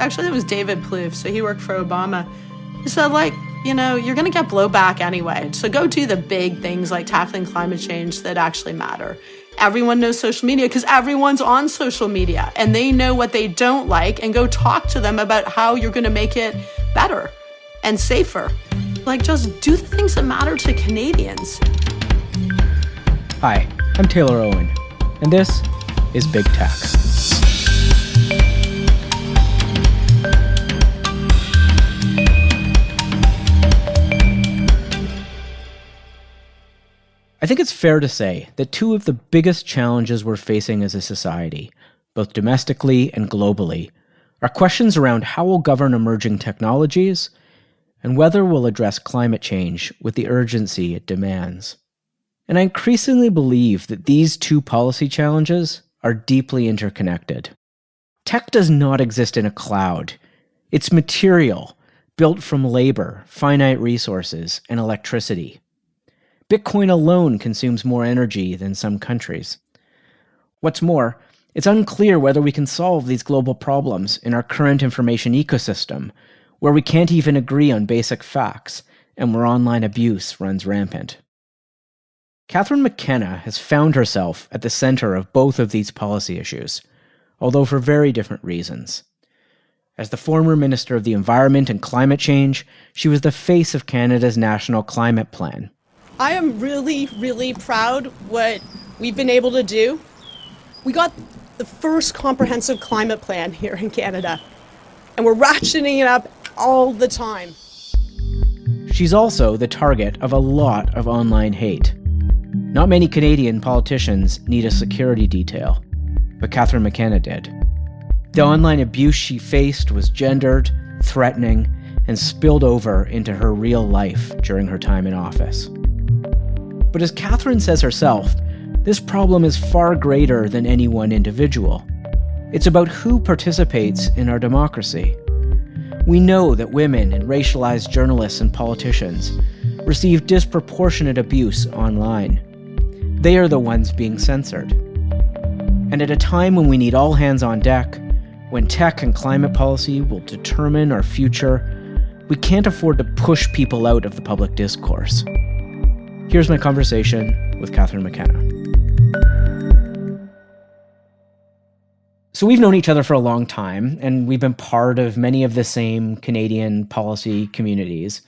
Actually, it was David Plouffe, so he worked for Obama. He said, you're going to get blowback anyway. So go do the big things like tackling climate change that actually matter. Everyone knows social media because everyone's on social media and they know what they don't like, and go talk to them about how you're going to make it better and safer. Just do the things that matter to Canadians. Hi, I'm Taylor Owen, and this is Big Tech. I think it's fair to say that two of the biggest challenges we're facing as a society, both domestically and globally, are questions around how we'll govern emerging technologies and whether we'll address climate change with the urgency it demands. And I increasingly believe that these two policy challenges are deeply interconnected. Tech does not exist in a cloud. It's material, built from labor, finite resources, and electricity. Bitcoin alone consumes more energy than some countries. What's more, it's unclear whether we can solve these global problems in our current information ecosystem, where we can't even agree on basic facts, and where online abuse runs rampant. Catherine McKenna has found herself at the center of both of these policy issues, although for very different reasons. As the former Minister of the Environment and Climate Change, she was the face of Canada's National Climate Plan. I am really, really proud what we've been able to do. We got the first comprehensive climate plan here in Canada, and we're ratcheting it up all the time. She's also the target of a lot of online hate. Not many Canadian politicians need a security detail, but Catherine McKenna did. The online abuse she faced was gendered, threatening, and spilled over into her real life during her time in office. But as Catherine says herself, this problem is far greater than any one individual. It's about who participates in our democracy. We know that women and racialized journalists and politicians receive disproportionate abuse online. They are the ones being censored. And at a time when we need all hands on deck, when tech and climate policy will determine our future, we can't afford to push people out of the public discourse. Here's my conversation with Catherine McKenna. So we've known each other for a long time, and we've been part of many of the same Canadian policy communities.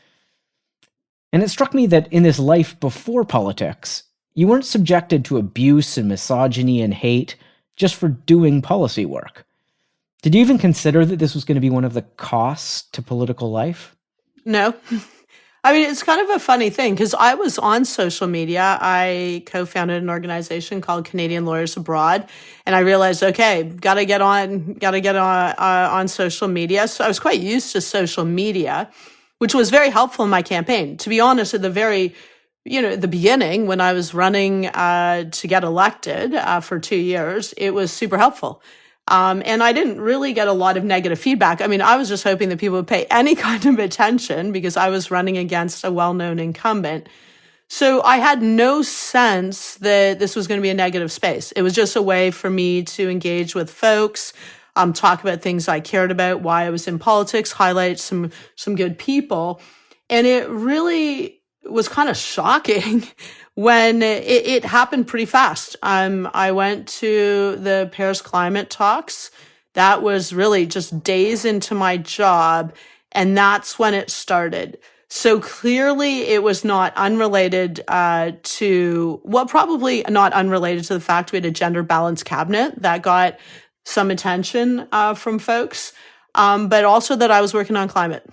And it struck me that in this life before politics, you weren't subjected to abuse and misogyny and hate just for doing policy work. Did you even consider that this was going to be one of the costs to political life? No. I mean, it's kind of a funny thing because I was on social media. I co-founded an organization called Canadian Lawyers Abroad, and I realized, okay, gotta get on social media. So I was quite used to social media, which was very helpful in my campaign. To be honest, at the beginning when I was running to get elected for 2 years, it was super helpful. And I didn't really get a lot of negative feedback. I mean, I was just hoping that people would pay any kind of attention because I was running against a well-known incumbent. So I had no sense that this was going to be a negative space. It was just a way for me to engage with folks, talk about things I cared about, why I was in politics, highlight some good people. And it really was kind of shocking when it happened pretty fast. I went to the Paris climate talks. That was really just days into my job, and that's when it started. So clearly it was not unrelated probably not unrelated to the fact we had a gender balanced cabinet that got some attention from folks, but also that I was working on climate.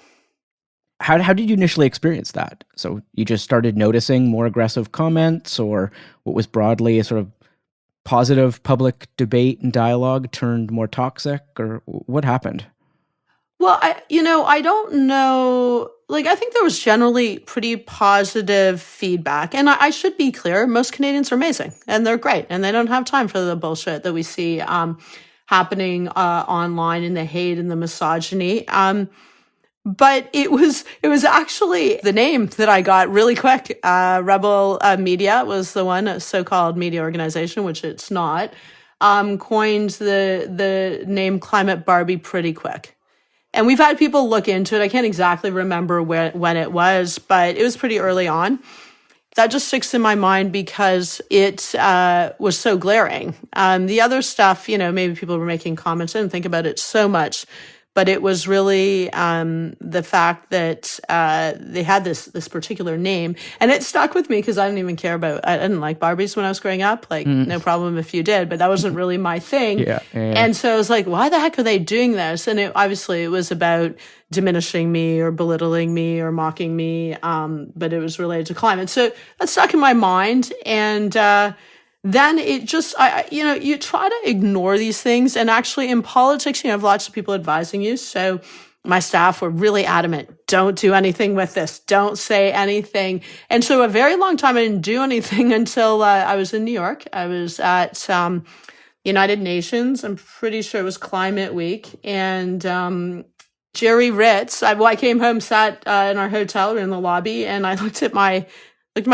How did you initially experience that? So you just started noticing more aggressive comments, or what was broadly a sort of positive public debate and dialogue turned more toxic, or what happened? Well, I don't know. I think there was generally pretty positive feedback. And I should be clear, most Canadians are amazing and they're great. And they don't have time for the bullshit that we see happening online, and the hate and the misogyny. But it was actually the name that I got really quick. Rebel Media was the one, a so-called media organization, which it's not, coined the name Climate Barbie pretty quick. And we've had people look into it. I can't exactly remember when it was, but it was pretty early on. That just sticks in my mind because it was so glaring. The other stuff, maybe people were making comments. I didn't think about it so much, but it was really the fact that they had this particular name, and it stuck with me because I didn't like Barbies when I was growing up. Like, no problem if you did, but that wasn't really my thing. Yeah. And so I was like, why the heck are they doing this? And obviously it was about diminishing me or belittling me or mocking me, but it was related to climate. So that stuck in my mind, and then it just, you try to ignore these things. And actually in politics, you have lots of people advising you. So my staff were really adamant, don't do anything with this, don't say anything. And so a very long time I didn't do anything until I was in New York. I was at United Nations. I'm pretty sure it was Climate Week. And Jerry Ritz, I came home, sat in our hotel in the lobby, and I looked at my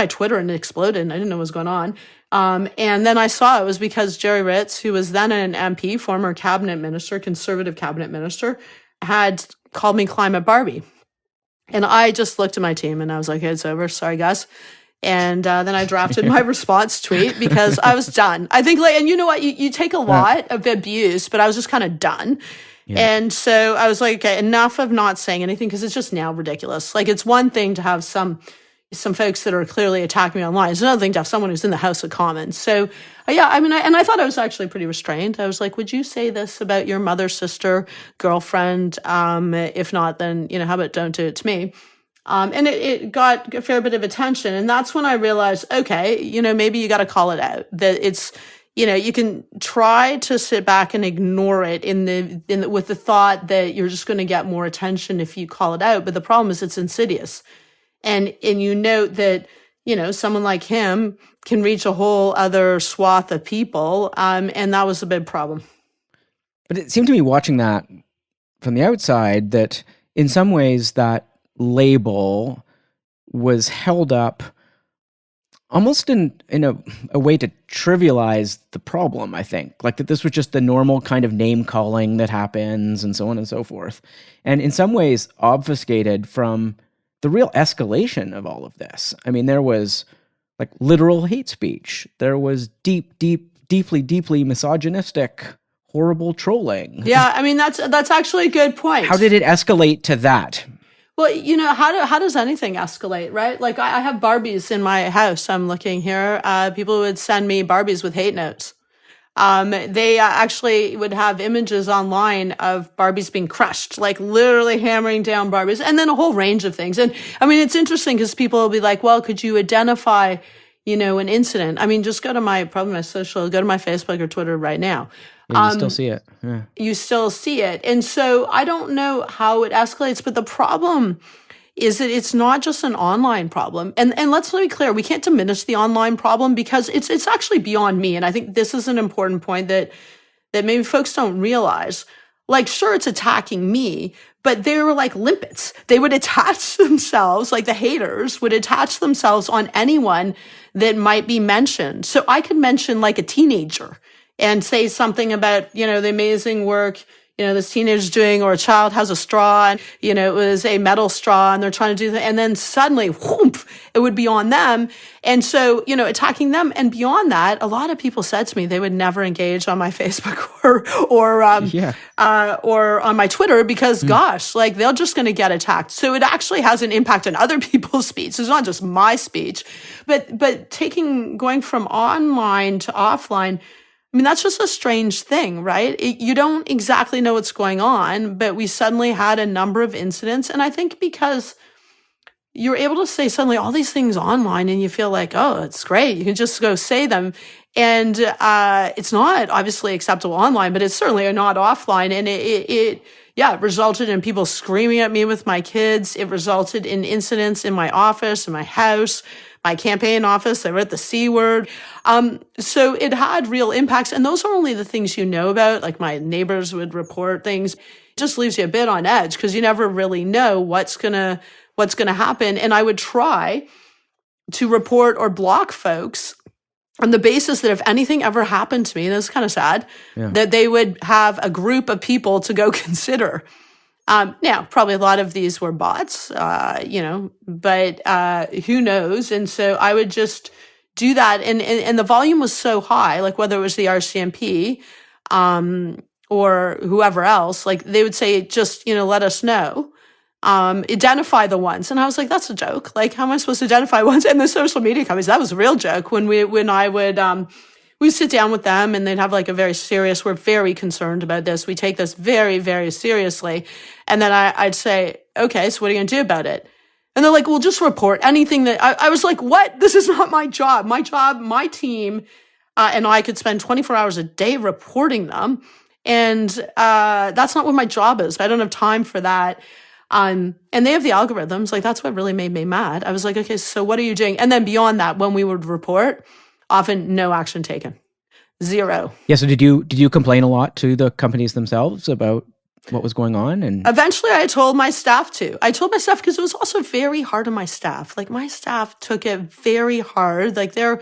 Twitter, and it exploded, and I didn't know what was going on. And then I saw it was because Jerry Ritz, who was then an MP, former cabinet minister, conservative cabinet minister, had called me Climate Barbie. And I just looked at my team and I was like, hey, it's over. Sorry, guys. And then I drafted my response tweet because I was done. I think, and you know what? You take a lot of abuse, but I was just kind of done. Yeah. And so I was like, okay, enough of not saying anything because it's just now ridiculous. Like, it's one thing to have some folks that are clearly attacking me online. It's another thing to have someone who's in the House of Commons. So I thought I was actually pretty restrained. I was like, would you say this about your mother, sister, girlfriend? If not, then, how about don't do it to me? And it got a fair bit of attention. And that's when I realized, okay, maybe you got to call it out, that it's, you can try to sit back and ignore it with the thought that you're just going to get more attention if you call it out. But the problem is it's insidious. And you note that, someone like him can reach a whole other swath of people. And that was a big problem. But it seemed to me watching that from the outside that in some ways that label was held up almost in a way to trivialize the problem, I think. Like that this was just the normal kind of name calling that happens and so on and so forth. And in some ways obfuscated from the real escalation of all of this. I mean, there was like literal hate speech. There was deeply misogynistic, horrible trolling. Yeah, I mean, that's actually a good point. How did it escalate to that? Well, how does anything escalate, right? Like I have Barbies in my house. I'm looking here. People would send me Barbies with hate notes. They actually would have images online of Barbies being crushed, like literally hammering down Barbies, and then a whole range of things. And I mean, it's interesting because people will be like, well, could you identify, an incident? I mean, just go to my Facebook or Twitter right now. Yeah, you still see it. Yeah. You still see it. And so I don't know how it escalates, but the problem is that it's not just an online problem. And let's be clear, we can't diminish the online problem because it's actually beyond me. And I think this is an important point that maybe folks don't realize. Like, sure, it's attacking me, but they were like limpets. They would attach themselves, like the haters would attach themselves on anyone that might be mentioned. So I could mention like a teenager and say something about, the amazing work, this teenager's doing, or a child has a straw, and, it was a metal straw and they're trying to do that. And then suddenly, whoop, it would be on them. And so, attacking them. And beyond that, a lot of people said to me they would never engage on my Facebook or on my Twitter because, gosh, like they're just going to get attacked. So it actually has an impact on other people's speech. It's not just my speech, but going from online to offline, I mean, that's just a strange thing, right? You don't exactly know what's going on, but we suddenly had a number of incidents. And I think because you're able to say suddenly all these things online and you feel like, oh, it's great. You can just go say them. And it's not obviously acceptable online, but it's certainly not offline. And it resulted in people screaming at me with my kids. It resulted in incidents in my office, in my house, my campaign office. They wrote the C word. So it had real impacts. And those are only the things you know about. Like my neighbors would report things. It just leaves you a bit on edge because you never really know what's gonna happen. And I would try to report or block folks on the basis that if anything ever happened to me, and it's kind of sad, that they would have a group of people to go consider. Now, probably a lot of these were bots, but who knows? And so I would just do that. And the volume was so high, like whether it was the RCMP or whoever else, like they would say, just, let us know. Identify the ones. And I was like, that's a joke. Like, how am I supposed to identify ones? And the social media companies, that was a real joke when I would, we'd sit down with them and they'd have like a very serious, we're very concerned about this. We take this very, very seriously. And then I'd say, okay, so what are you going to do about it? And they're like, well, just report anything that I was like, what? This is not my job. My team, and I could spend 24 hours a day reporting them. And that's not what my job is. I don't have time for that. And they have the algorithms. Like, that's what really made me mad. I was like, okay, so what are you doing? And then beyond that, when we would report, often no action taken. Zero. Yeah. So did you complain a lot to the companies themselves about what was going on? And eventually I told my staff because it was also very hard on my staff. Like, my staff took it very hard. Like, they're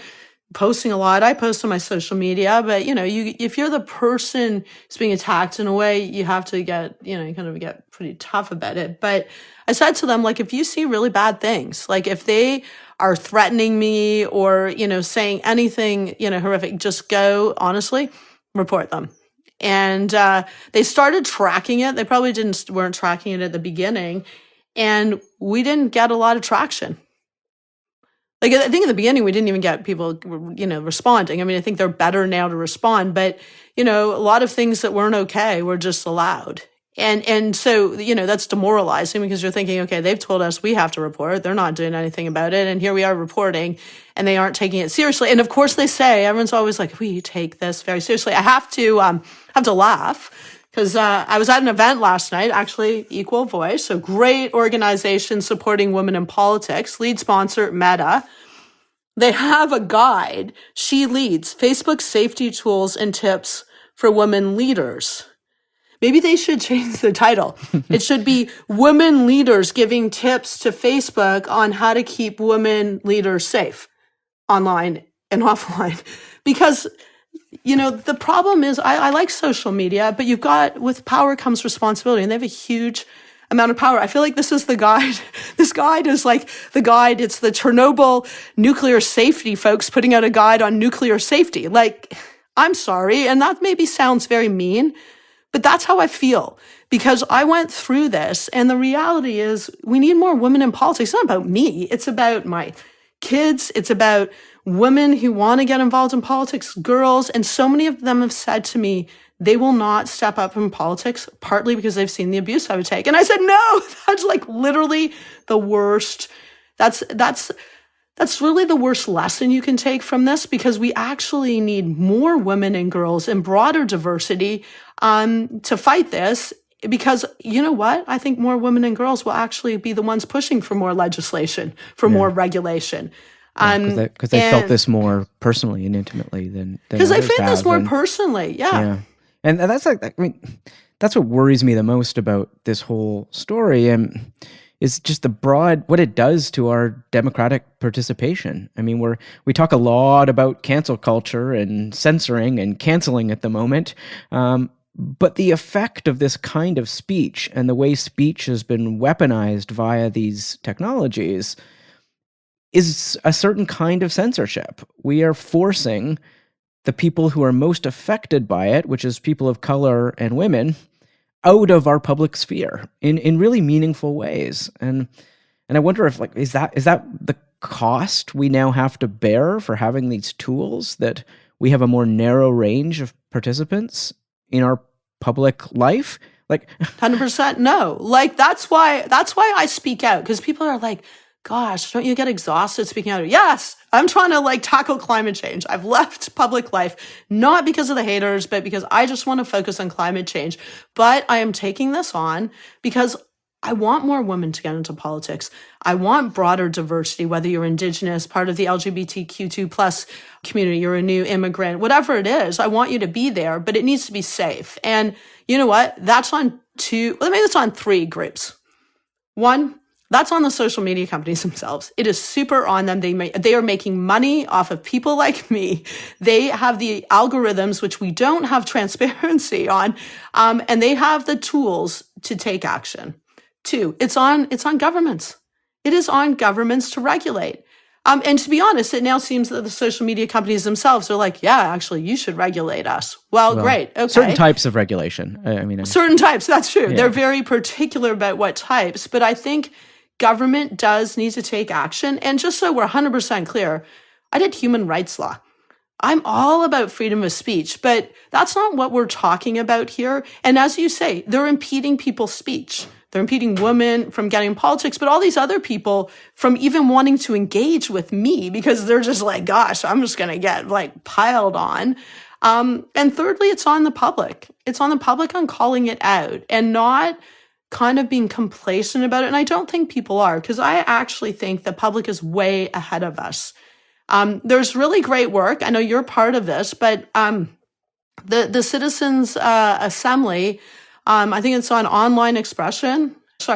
posting a lot. I post on my social media, but if you're the person who's being attacked in a way, you have to get, kind of get pretty tough about it. But I said to them, like, if you see really bad things, like if they are threatening me or, saying anything, horrific, just go, honestly, report them. And they started tracking it. They probably weren't tracking it at the beginning. And we didn't get a lot of traction. Like, I think in the beginning, we didn't even get people, responding. I mean, I think they're better now to respond. But, a lot of things that weren't okay were just allowed. And so, that's demoralizing because you're thinking, okay, they've told us we have to report. They're not doing anything about it. And here we are reporting and they aren't taking it seriously. And of course they say, everyone's always like, we take this very seriously. I have to laugh because I was at an event last night, actually, Equal Voice, so great organization supporting women in politics, lead sponsor, Meta. They have a guide. She leads Facebook safety tools and tips for women leaders. Maybe they should change the title. It should be Women Leaders Giving Tips to Facebook on How to Keep Women Leaders Safe online and offline. Because, the problem is I like social media, but with power comes responsibility, and they have a huge amount of power. I feel like this is the guide. This guide is like the guide. It's the Chernobyl nuclear safety folks putting out a guide on nuclear safety. Like, I'm sorry, and that maybe sounds very mean, but that's how I feel because I went through this. And the reality is we need more women in politics. It's not about me. It's about my kids. It's about women who want to get involved in politics, girls. And so many of them have said to me, they will not step up in politics, partly because they've seen the abuse I would take. And I said, no, that's like literally the worst. That's really the worst lesson you can take from this, because we actually need more women and girls and broader diversity to fight this. Because you know what? I think more women and girls will actually be the ones pushing for more legislation, for more regulation. Because they felt this more personally and intimately than because they felt this more and, personally. Yeah. And that's that's what worries me the most about this whole story. And is just what it does to our democratic participation. I mean, we talk a lot about cancel culture and censoring and canceling at the moment, but the effect of this kind of speech and the way speech has been weaponized via these technologies is a certain kind of censorship. We are forcing the people who are most affected by it, which is people of color and women, out of our public sphere in really meaningful ways. And I wonder if is that the cost we now have to bear for having these tools, that we have a more narrow range of participants in our public life? 100% no. That's why I speak out, because people are like, gosh, don't you get exhausted speaking out? Yes, I'm trying to tackle climate change. I've left public life, not because of the haters, but because I just want to focus on climate change. But I am taking this on because I want more women to get into politics. I want broader diversity, whether you're Indigenous, part of the LGBTQ2 plus community, you're a new immigrant, whatever it is, I want you to be there, but it needs to be safe. And you know what? That's on three groups. One, that's on the social media companies themselves. It is super on them. They are making money off of people like me. They have the algorithms, which we don't have transparency on, and they have the tools to take action. 2, it's on governments. It is on governments to regulate. And to be honest, it now seems that the social media companies themselves are like, yeah, actually, you should regulate us. Well, great. Okay. Certain types of regulation. Certain types, that's true. Yeah. They're very particular about what types. But I think government does need to take action. And just so we're 100% clear, I did human rights law. I'm all about freedom of speech, but that's not what we're talking about here. And as you say, they're impeding people's speech. They're impeding women from getting in politics, but all these other people from even wanting to engage with me because they're just like, gosh, I'm just going to get like piled on. And thirdly, it's on the public. It's on the public on calling it out and not kind of being complacent about it. And I don't think people are, because I actually think the public is way ahead of us. There's really great work. I know you're part of this, but the Citizens Assembly, I think it's on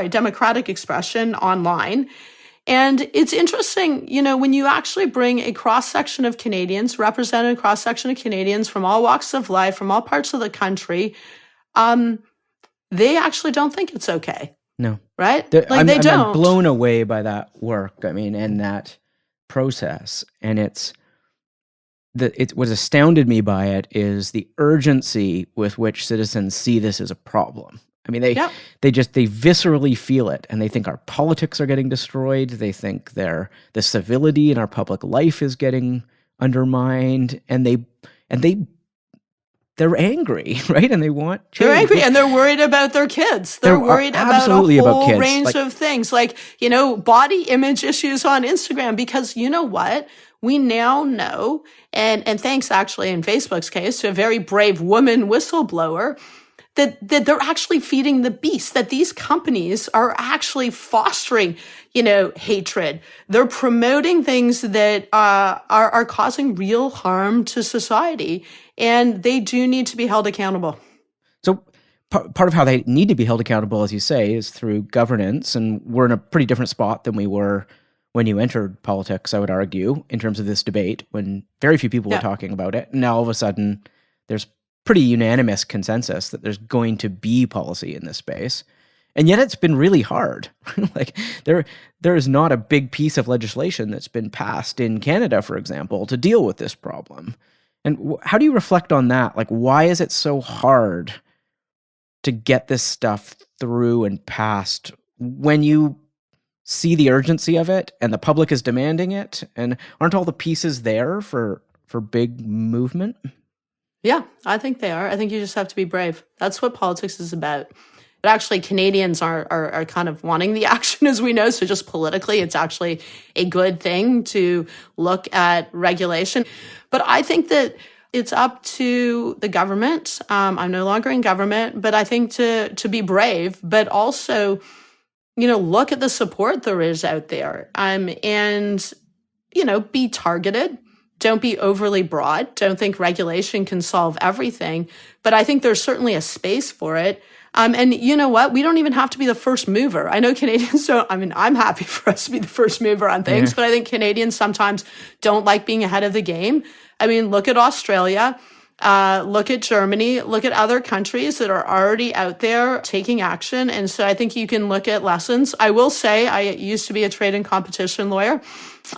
democratic expression online. And it's interesting, when you actually bring a cross-section of Canadians, represent a cross-section of Canadians from all walks of life, from all parts of the country, they actually don't think it's okay. No. Right? They don't. I'm blown away by that work, and that process. And what astounded me by it is the urgency with which citizens see this as a problem. They viscerally feel it, and they think our politics are getting destroyed. They think the civility in our public life is getting undermined, and they're angry, right? And they want change. They're angry, and they're worried about their kids. They're worried about a whole range of things, like body image issues on Instagram. Because you know what? We now know, and thanks actually in Facebook's case to a very brave woman whistleblower, that they're actually feeding the beast, that these companies are actually fostering, hatred. They're promoting things that are causing real harm to society, and they do need to be held accountable. So part of how they need to be held accountable, as you say, is through governance, and we're in a pretty different spot than we were when you entered politics, I would argue, in terms of this debate, when very few people were talking about it. And now all of a sudden, there's pretty unanimous consensus that there's going to be policy in this space. And yet it's been really hard. Like there is not a big piece of legislation that's been passed in Canada, for example, to deal with this problem. And how do you reflect on that? Like, why is it so hard to get this stuff through and passed when you see the urgency of it and the public is demanding it? And aren't all the pieces there for big movement? Yeah, I think they are. I think you just have to be brave. That's what politics is about. But actually, Canadians are kind of wanting the action, as we know. So just politically, it's actually a good thing to look at regulation. But I think that it's up to the government. I'm no longer in government, but I think to be brave, but also, look at the support there is out there, and be targeted. Don't be overly broad. Don't think regulation can solve everything. But I think there's certainly a space for it. And you know what? We don't even have to be the first mover. I know Canadians don't. I'm happy for us to be the first mover on things, but I think Canadians sometimes don't like being ahead of the game. Look at Australia. Look at Germany. Look at other countries that are already out there taking action. And so I think you can look at lessons. I will say I used to be a trade and competition lawyer.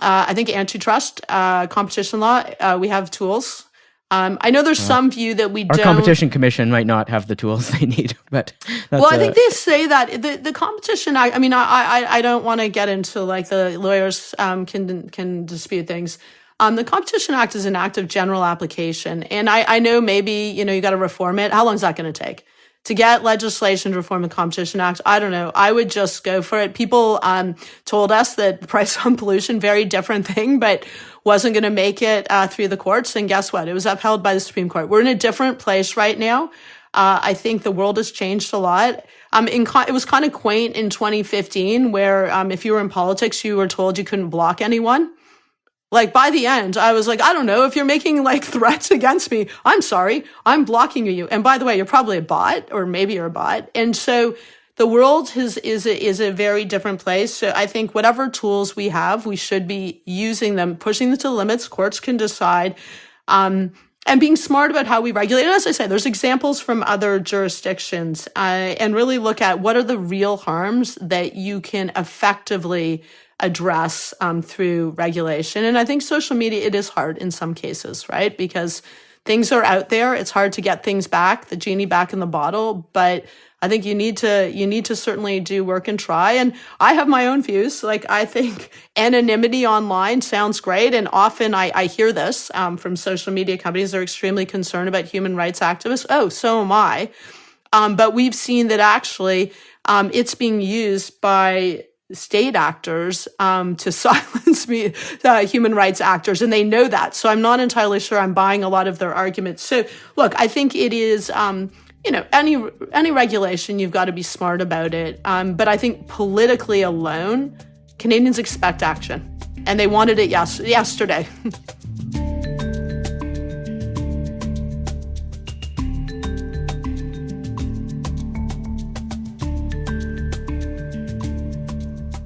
I think antitrust, competition law, we have tools. I know there's some view that we don't. Our competition commission might not have the tools they need, but I think they say that the Competition Act. I don't want to get into like the lawyers can dispute things. The Competition Act is an act of general application, and I know maybe you got to reform it. How long is that going to take? To get legislation to reform the Competition Act, I don't know. I would just go for it. People told us that price on pollution, very different thing, but wasn't going to make it through the courts. And guess what? It was upheld by the Supreme Court. We're in a different place right now. I think the world has changed a lot. It was kind of quaint in 2015 where if you were in politics, you were told you couldn't block anyone. Like by the end, I was like, I don't know, if you're making like threats against me, I'm sorry, I'm blocking you. And by the way, you're probably a bot, or maybe you're a bot. And so the world is a very different place. So I think whatever tools we have, we should be using them, pushing them to the limits. Courts can decide. and being smart about how we regulate. And as I say, there's examples from other jurisdictions, and really look at what are the real harms that you can effectively address through regulation. And I think social media, it is hard in some cases, right? Because things are out there. It's hard to get things back, the genie back in the bottle. But I think you need to certainly do work and try. And I have my own views. Like, I think anonymity online sounds great. And often I hear this from social media companies. They're extremely concerned about human rights activists. Oh, so am I. But we've seen that actually it's being used by state actors to silence human rights actors, and they know that. So I'm not entirely sure I'm buying a lot of their arguments. So look, I think it is, any regulation, you've got to be smart about it. But I think politically alone, Canadians expect action, and they wanted it yesterday.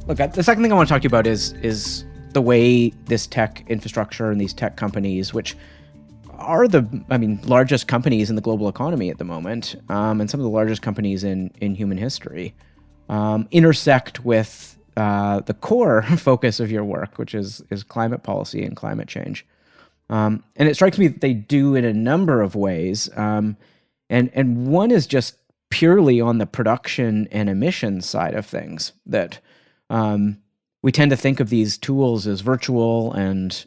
Look, the second thing I want to talk to you about is the way this tech infrastructure and these tech companies, which are largest companies in the global economy at the moment, and some of the largest companies in human history, intersect with the core focus of your work, which is climate policy and climate change. And it strikes me that they do in a number of ways. And one is just purely on the production and emissions side of things, that we tend to think of these tools as virtual and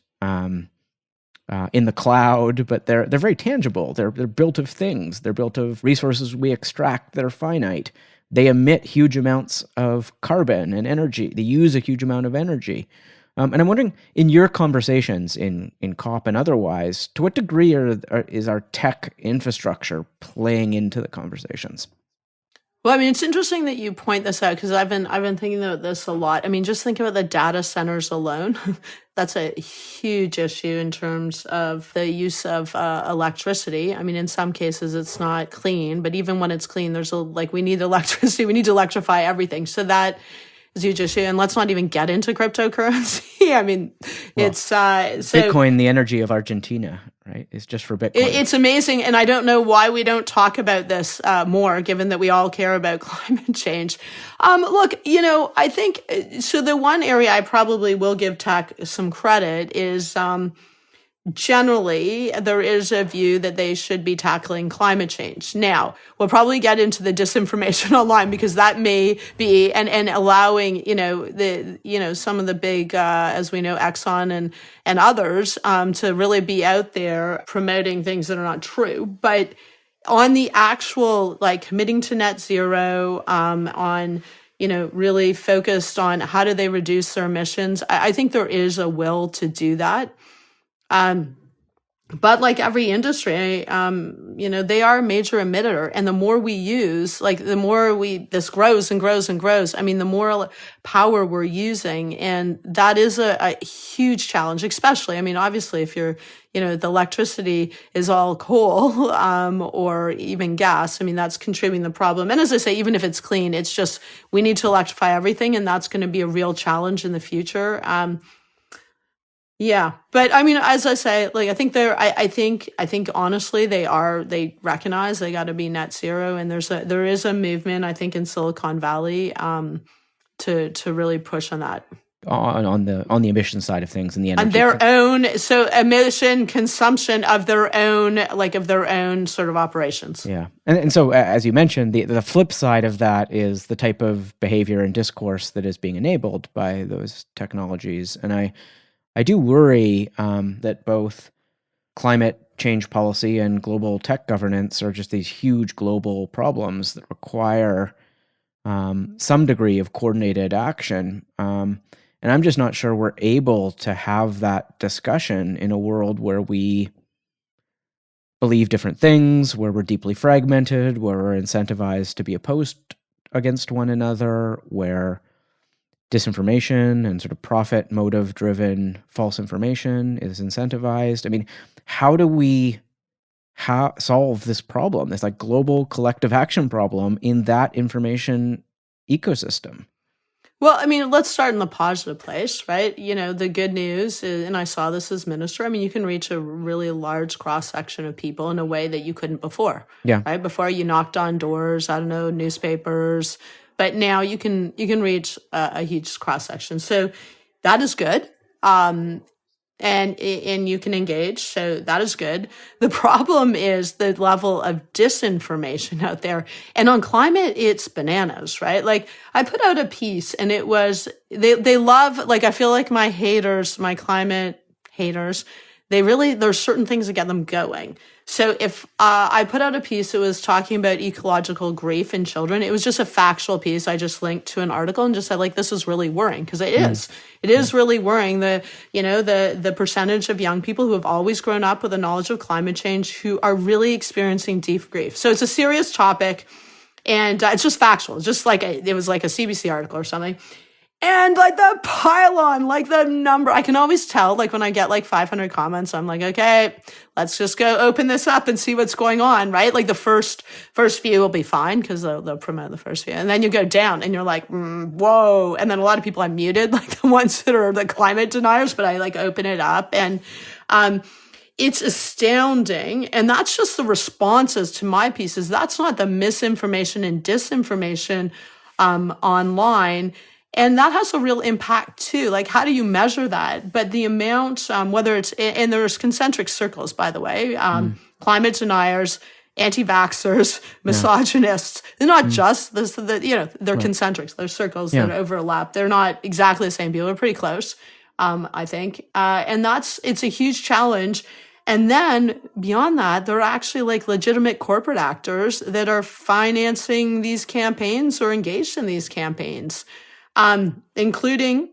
in the cloud, but they're very tangible. They're built of things. They're built of resources we extract that are finite. They emit huge amounts of carbon and energy. They use a huge amount of energy. And I'm wondering, in your conversations in COP and otherwise, to what degree is our tech infrastructure playing into the conversations? Well, I mean, it's interesting that you point this out, because I've been thinking about this a lot. I mean, just think about the data centers alone. That's a huge issue in terms of the use of electricity. I mean, in some cases it's not clean, but even when it's clean, we need electricity. We need to electrify everything. So that is a huge issue. And let's not even get into cryptocurrency. I mean, it's Bitcoin, the energy of Argentina, right? It's just for Bitcoin. It's amazing. And I don't know why we don't talk about this more, given that we all care about climate change. Look, I think, so the one area I probably will give tech some credit is generally there is a view that they should be tackling climate change. Now, we'll probably get into the disinformation online, because that may be, and allowing, some of the big, as we know, Exxon and others, to really be out there promoting things that are not true. But on the actual, committing to net zero, on really focused on how do they reduce their emissions, I think there is a will to do that. But like every industry, they are a major emitter. And the more we use, this grows and grows and grows. I mean, the more power we're using. And that is a huge challenge, especially, I mean, obviously, if you're, the electricity is all coal, or even gas, I mean, that's contributing the problem. And as I say, even if it's clean, it's just, we need to electrify everything. And that's going to be a real challenge in the future. Yeah, but I mean, as I say, I think I think honestly, they recognize they got to be net zero, and there is a movement, I think, in Silicon Valley, to really push on that. On the emission side of things and the energy. On their own, so emission consumption of their own sort of operations. Yeah, and so as you mentioned, the flip side of that is the type of behavior and discourse that is being enabled by those technologies, and I do worry that both climate change policy and global tech governance are just these huge global problems that require some degree of coordinated action. And I'm just not sure we're able to have that discussion in a world where we believe different things, where we're deeply fragmented, where we're incentivized to be opposed against one another, where disinformation and sort of profit motive driven false information is incentivized. I mean, how do we solve this problem, this global collective action problem in that information ecosystem? Well, I mean, let's start in the positive place, right? The good news is, and I saw this as minister, I mean, you can reach a really large cross section of people in a way that you couldn't before, Yeah. right? Before you knocked on doors, I don't know, newspapers, but now you can reach a huge cross section. So that is good. Um, and you can engage, so that is good. The problem is the level of disinformation out there, and on climate it's bananas, right? Like, I put out a piece and it was, they love, like, I feel like my haters, my climate haters, there's certain things that get them going. So if I put out a piece that was talking about ecological grief in children, it was just a factual piece. I just linked to an article and just said, like, this is really worrying, because it is really worrying. The percentage of young people who have always grown up with a knowledge of climate change who are really experiencing deep grief. So it's a serious topic, and it's just factual. It's just like it was like a CBC article or something. And like the pylon, like the number, I can always tell, like when I get like 500 comments, I'm like, okay, let's just go open this up and see what's going on, right? Like the first few will be fine because they'll promote the first few. And then you go down and you're like, whoa. And then a lot of people I muted, like the ones that are the climate deniers, but I like open it up, and it's astounding. And that's just the responses to my pieces. That's not the misinformation and disinformation online. And that has a real impact too. Like, how do you measure that? But the amount, whether it's, and there's concentric circles, by the way, climate deniers, anti-vaxxers, misogynists. They're not just this, they're concentrics. They're circles that overlap. They're not exactly the same people. They're pretty close, I think. And it's a huge challenge. And then beyond that, there are actually like legitimate corporate actors that are financing these campaigns or engaged in these campaigns. Including,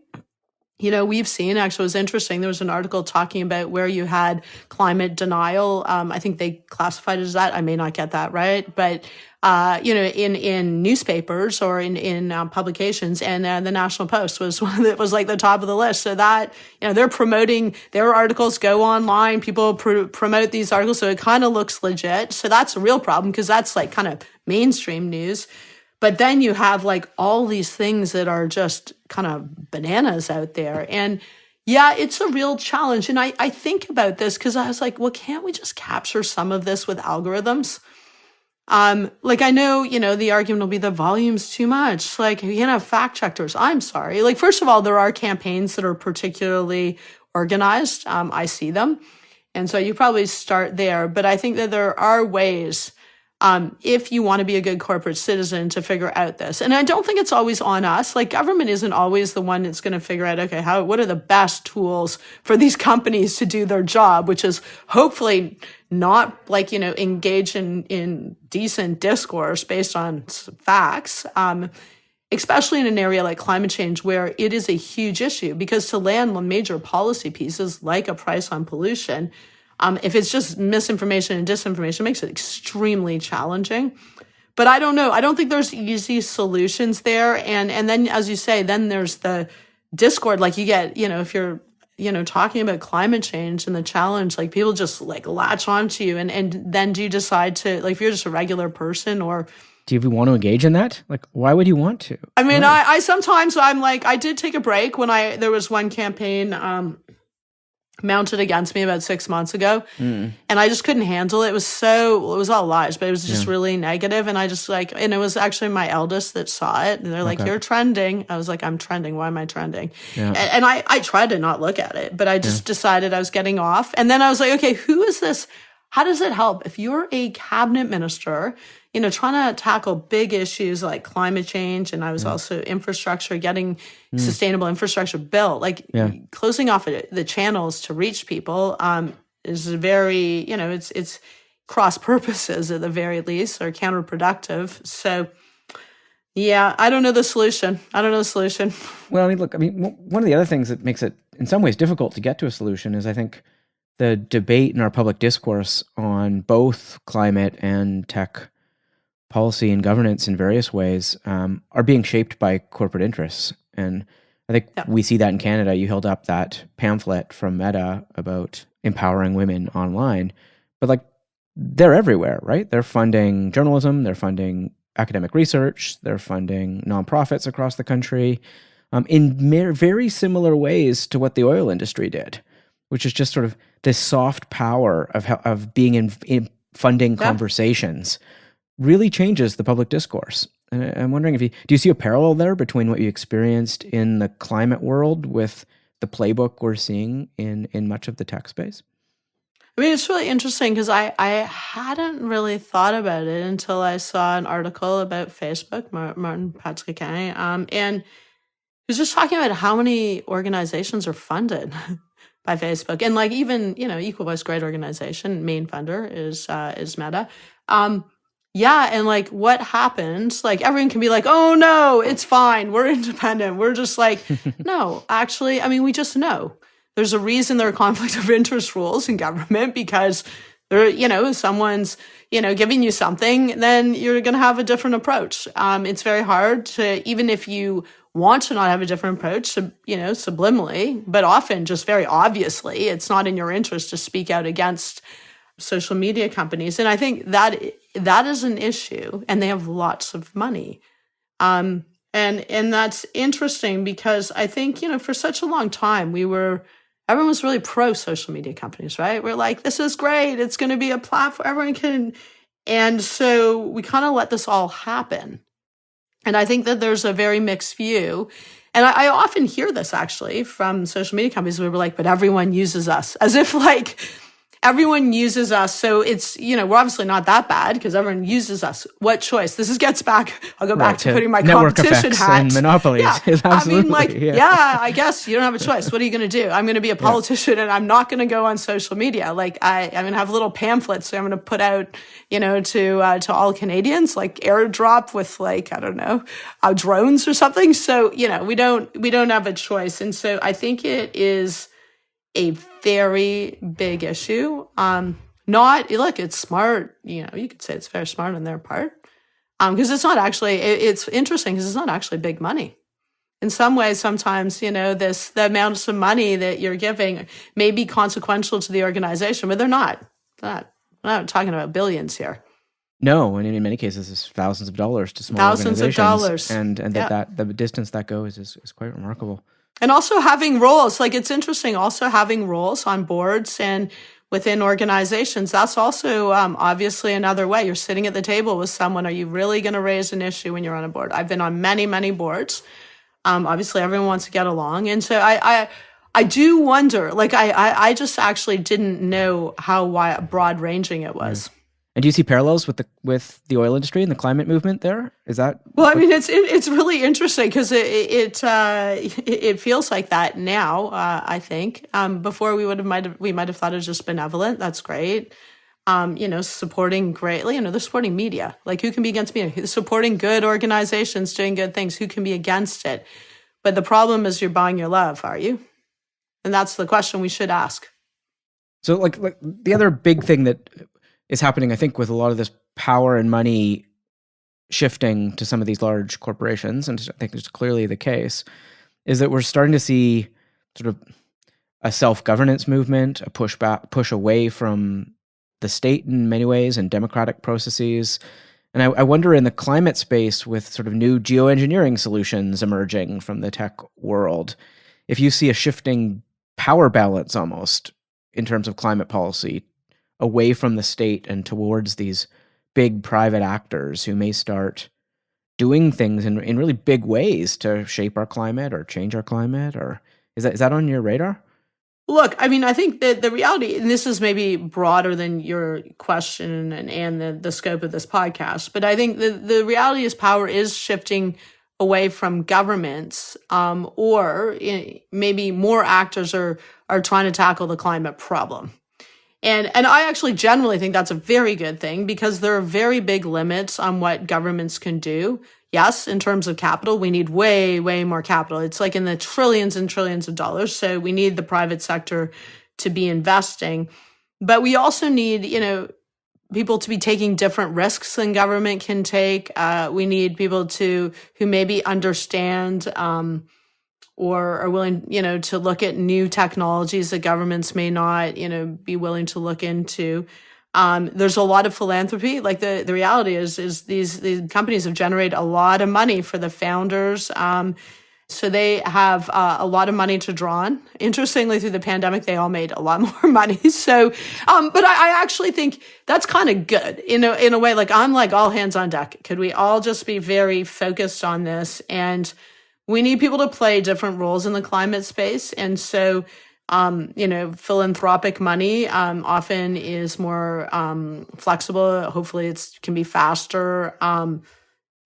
we've seen, actually, it was interesting. There was an article talking about where you had climate denial. I think they classified it as that. I may not get that right, but, in newspapers or in publications, and the National Post was one that was like the top of the list. So that, they're promoting their articles, go online, people promote these articles. So it kind of looks legit. So that's a real problem, because that's like kind of mainstream news. But then you have like all these things that are just kind of bananas out there. And yeah, it's a real challenge. And I think about this because I was like, well, can't we just capture some of this with algorithms? Like, I know, the argument will be the volume's too much. Like, you can't have fact checkers. I'm sorry. Like, first of all, there are campaigns that are particularly organized. I see them. And so you probably start there. But I think that there are ways, if you want to be a good corporate citizen, to figure out this. And I don't think it's always on us. Like, government isn't always the one that's going to figure out, okay, what are the best tools for these companies to do their job, which is hopefully not like, engage in decent discourse based on facts, especially in an area like climate change, where it is a huge issue. Because to land on major policy pieces like a price on pollution, if it's just misinformation and disinformation, it makes it extremely challenging. But I don't know. I don't think there's easy solutions there. And then, as you say, then there's the discord. Like, you get, if you're, talking about climate change and the challenge, like, people just like latch onto you. And then do you decide to, like, if you're just a regular person, or do you even want to engage in that? Like, why would you want to? I mean, I sometimes, I'm like, I did take a break when there was one campaign, mounted against me about 6 months ago, and I just couldn't handle it. It was all lies, but it was just really negative. And I just and it was actually my eldest that saw it, and they're like, you're trending. I was like, I'm trending. Why am I trending? Yeah. And I tried to not look at it, but I just decided I was getting off. And then I was like, okay, who is this? How does it help if you're a cabinet minister, trying to tackle big issues like climate change, and I was also infrastructure, getting sustainable infrastructure built, like closing off the channels to reach people is very, it's cross purposes at the very least, or counterproductive. So yeah, I don't know the solution. Well, one of the other things that makes it in some ways difficult to get to a solution is, I think, the debate in our public discourse on both climate and tech policy and governance in various ways are being shaped by corporate interests. And I think we see that in Canada. You held up that pamphlet from Meta about empowering women online, but like, they're everywhere, right? They're funding journalism, they're funding academic research, they're funding nonprofits across the country. in very similar ways to what the oil industry did, which is just sort of this soft power of being in funding conversations really changes the public discourse. And I'm wondering do you see a parallel there between what you experienced in the climate world with the playbook we're seeing in much of the tech space? I mean, it's really interesting because I hadn't really thought about it until I saw an article about Facebook, Martin Patrick, and he was just talking about how many organizations are funded by Facebook, and like even Equal Voice, great organization, main funder is Meta. Yeah, and like what happens? Like everyone can be like, "Oh no, it's fine. We're independent." We're just like, no, actually, I mean, we just know. There's a reason there are conflict of interest rules in government because someone's, giving you something, then you're going to have a different approach. It's very hard to, even if you want to not have a different approach, subliminally, but often just very obviously, it's not in your interest to speak out against social media companies. And I think that is an issue, and they have lots of money. And that's interesting because I think, for such a long time, everyone was really pro social media companies, right? We're like, this is great. It's going to be a platform. Everyone can. And so we kind of let this all happen. And I think that there's a very mixed view. And I often hear this actually from social media companies where we're like, but everyone uses us, as if like everyone uses us. So it's, we're obviously not that bad because everyone uses us. What choice? Gets back, I'll go back to putting my competition hat. And monopolies. Yeah. Absolutely. I mean, I guess you don't have a choice. What are you going to do? I'm going to be a politician and I'm not going to go on social media. Like I'm going to have little pamphlets. So I'm going to put out, to all Canadians, like airdrop with like, I don't know, drones or something. So, we don't have a choice. And so I think it is a very big issue. It's smart. You could say it's very smart on their part. Because it's not actually, it's interesting because it's not actually big money. In some ways, sometimes, the amounts of money that you're giving may be consequential to the organization, but they're not. We're not talking about billions here. No, and in many cases, it's thousands of dollars to small organizations. Thousands of dollars. And that the distance that goes is quite remarkable. And also having roles, like it's interesting, also having roles on boards and within organizations. That's also obviously another way. You're sitting at the table with someone. Are you really going to raise an issue when you're on a board? I've been on many, many boards. Obviously, everyone wants to get along. And so I do wonder, like I just actually didn't know how broad ranging it was. Yeah. And do you see parallels with the oil industry and the climate movement there? Is that? Well, I mean, it's really interesting because it feels like that now. I think before we might have thought it was just benevolent. That's great. Supporting greatly. They're supporting media. Like who can be against media? Supporting good organizations doing good things. Who can be against it? But the problem is you're buying your love, are you? And that's the question we should ask. So, like the other big thing that is happening, I think, with a lot of this power and money shifting to some of these large corporations, and I think it's clearly the case, is that we're starting to see sort of a self-governance movement, a push away from the state in many ways and democratic processes. And I wonder in the climate space with sort of new geoengineering solutions emerging from the tech world, if you see a shifting power balance almost in terms of climate policy away from the state and towards these big private actors who may start doing things in really big ways to shape our climate or change our climate, or is that on your radar? Look, I mean, I think that the reality, and this is maybe broader than your question and the scope of this podcast, but I think the reality is power is shifting away from governments, or maybe more actors are trying to tackle the climate problem. And I actually generally think that's a very good thing because there are very big limits on what governments can do. Yes, in terms of capital, we need way, way more capital. It's like in the trillions and trillions of dollars. So we need the private sector to be investing. But we also need, people to be taking different risks than government can take. We need people who maybe understand or are willing, to look at new technologies that governments may not, be willing to look into. There's a lot of philanthropy. Like the reality is these companies have generated a lot of money for the founders. So they have a lot of money to draw on. Interestingly, through the pandemic, they all made a lot more money. So, but I actually think that's kind of good in a way. Like I'm like all hands on deck. Could we all just be very focused on this? And we need people to play different roles in the climate space. And so, philanthropic money often is more flexible. Hopefully, it can be faster.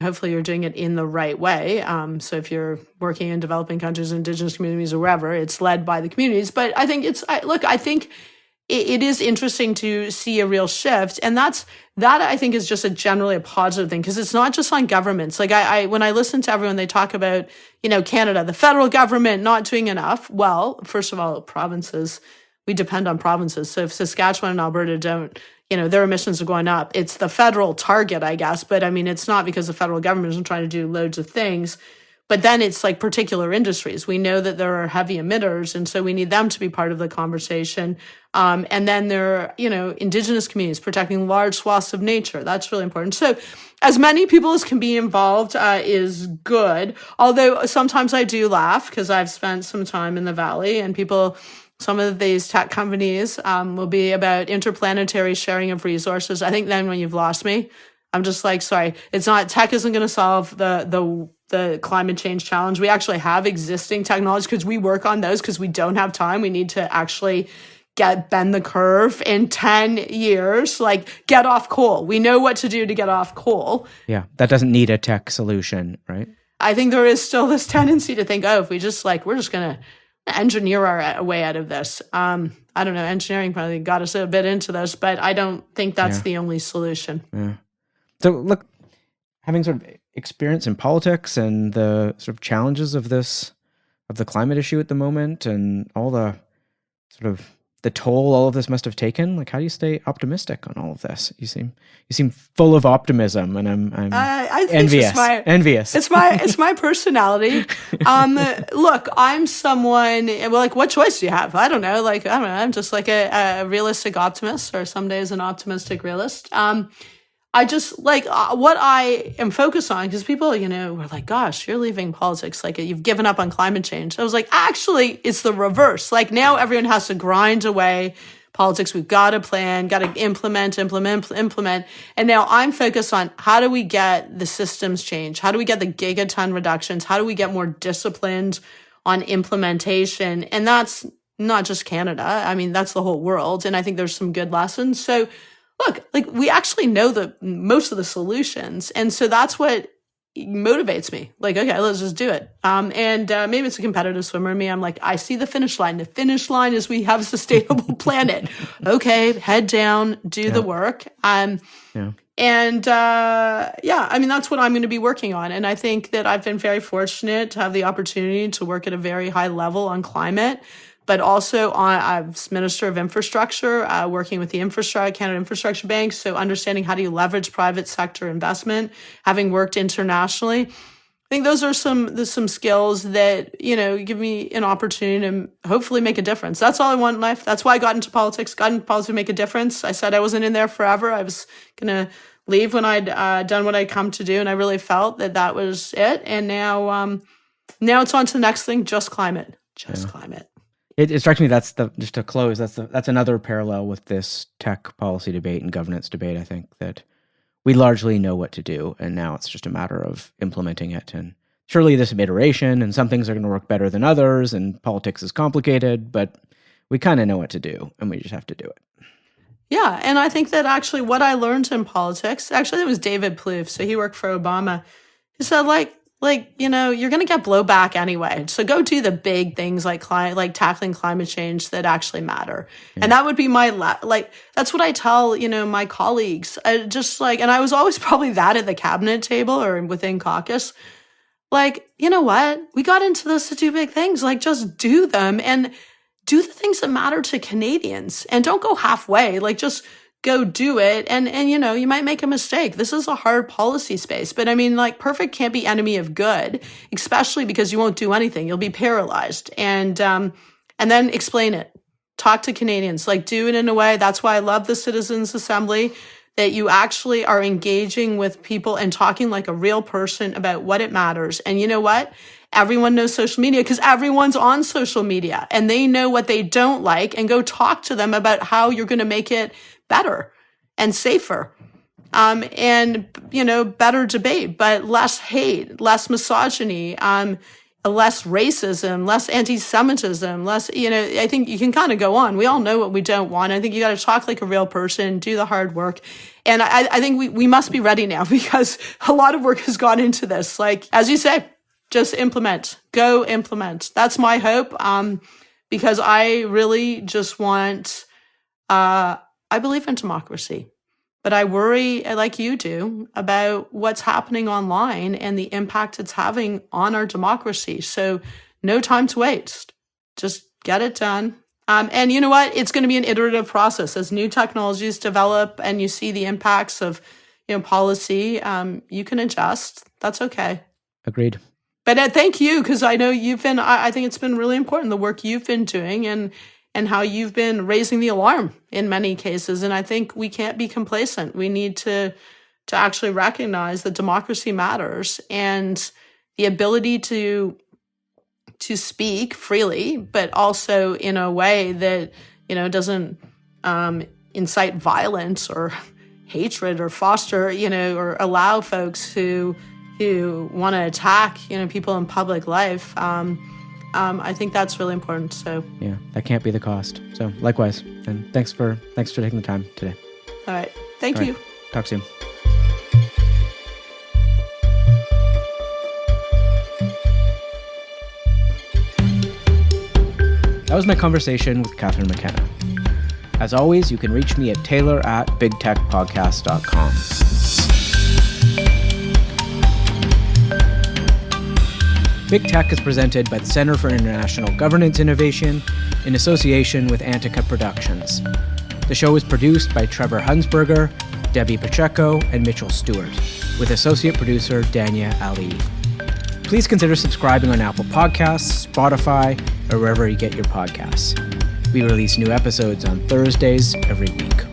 Hopefully you're doing it in the right way. So if you're working in developing countries, indigenous communities, or wherever, it's led by the communities. But I think I think it is interesting to see a real shift. And that I think is just generally a positive thing, because it's not just on governments. Like when I listen to everyone, they talk about, Canada, the federal government not doing enough. Well, first of all, provinces, we depend on provinces. So if Saskatchewan and Alberta don't, their emissions are going up. It's the federal target, I guess. But I mean, it's not because the federal government isn't trying to do loads of things. But then it's like particular industries. We know that there are heavy emitters, and so we need them to be part of the conversation. And then there are, indigenous communities protecting large swaths of nature. That's really important. So as many people as can be involved is good. Although sometimes I do laugh because I've spent some time in the Valley, and some of these tech companies will be about interplanetary sharing of resources. I think then when you've lost me, I'm just like, sorry, it's not, tech isn't going to solve the climate change challenge. We actually have existing technologies because we work on those because we don't have time. We need to actually bend the curve in 10 years, like get off coal. We know what to do to get off coal. Yeah, that doesn't need a tech solution, right? I think there is still this tendency to think, if we just we're just going to engineer our way out of this. I don't know. Engineering probably got us a bit into this, but I don't think that's the only solution. Yeah. So look, having sort of experience in politics and the sort of challenges of the climate issue at the moment, and all the sort of the toll all of this must have taken, like how do you stay optimistic on all of this? You seem full of optimism, and I'm I think envious. It's my personality. Look, I'm someone. Well, like, what choice do you have? I don't know. I'm just like a realistic optimist, or some days an optimistic realist. I just what I am focused on, because people, were like, gosh, you're leaving politics. Like, you've given up on climate change. I was like, actually, it's the reverse. Like, now everyone has to grind away politics. We've got to plan, got to implement. And now I'm focused on how do we get the systems change? How do we get the gigaton reductions? How do we get more disciplined on implementation? And that's not just Canada. I mean, that's the whole world. And I think there's some good lessons. So look, we actually know most of the solutions. And so that's what motivates me. Like, okay, let's just do it. And maybe it's a competitive swimmer in me. I'm like, I see the finish line. The finish line is we have a sustainable planet. Okay, head down, do the work. I mean, that's what I'm going to be working on. And I think that I've been very fortunate to have the opportunity to work at a very high level on climate, but also I'm Minister of Infrastructure, working with the Canada Infrastructure Bank. So understanding how do you leverage private sector investment, having worked internationally. I think those are some skills that, give me an opportunity to hopefully make a difference. That's all I want in life. That's why I got into politics to make a difference. I said I wasn't in there forever. I was going to leave when I'd done what I'd come to do. And I really felt that was it. And now it's on to the next thing, just climate. Climate. It strikes me just to close, that's another parallel with this tech policy debate and governance debate. I think that we largely know what to do, and now it's just a matter of implementing it. And surely there's some iteration, and some things are going to work better than others, and politics is complicated, but we kind of know what to do, and we just have to do it. Yeah, and I think that actually what I learned in politics, it was David Plouffe, so he worked for Obama. He said, you're going to get blowback anyway. So go do the big things like tackling climate change that actually matter. Yeah. And that would be that's what I tell, my colleagues. And I was always probably that at the cabinet table or within caucus. You know what? We got into this to do big things. Just do them and do the things that matter to Canadians. And don't go halfway. Just go do it. And you might make a mistake. This is a hard policy space. But I mean, perfect can't be enemy of good, especially because you won't do anything. You'll be paralyzed. And then explain it. Talk to Canadians. Do it in a way. That's why I love the Citizens Assembly. that you actually are engaging with people and talking like a real person about what it matters. And you know what? Everyone knows social media because everyone's on social media and they know what they don't like, and go talk to them about how you're going to make it better and safer. And, better debate, but less hate, less misogyny, less racism, less anti-Semitism, less, I think you can kind of go on. We all know what we don't want. I think you got to talk like a real person, do the hard work. And I think we must be ready now, because a lot of work has gone into this. Like, as you say, just implement, go implement. That's my hope. Because I really just want, I believe in democracy. But I worry, like you do, about what's happening online and the impact it's having on our democracy. So no time to waste. Just get it done. And you know what? It's going to be an iterative process. As new technologies develop and you see the impacts of policy, you can adjust. That's okay. Agreed. But thank you, because I know I think it's been really important, the work you've been doing and how you've been raising the alarm in many cases. And I think we can't be complacent. We need to actually recognize that democracy matters, and the ability to speak freely, but also in a way that, doesn't incite violence or hatred or foster, or allow folks who want to attack, people in public life. I think that's really important. So yeah, that can't be the cost. So likewise, and thanks for taking the time today. All right, thank you. Talk soon. That was my conversation with Catherine McKenna. As always, you can reach me at taylor@bigtechpodcast.com. Big Tech is presented by the Center for International Governance Innovation in association with Antica Productions. The show is produced by Trevor Hunsberger, Debbie Pacheco, and Mitchell Stewart, with associate producer Dania Ali. Please consider subscribing on Apple Podcasts, Spotify, or wherever you get your podcasts. We release new episodes on Thursdays every week.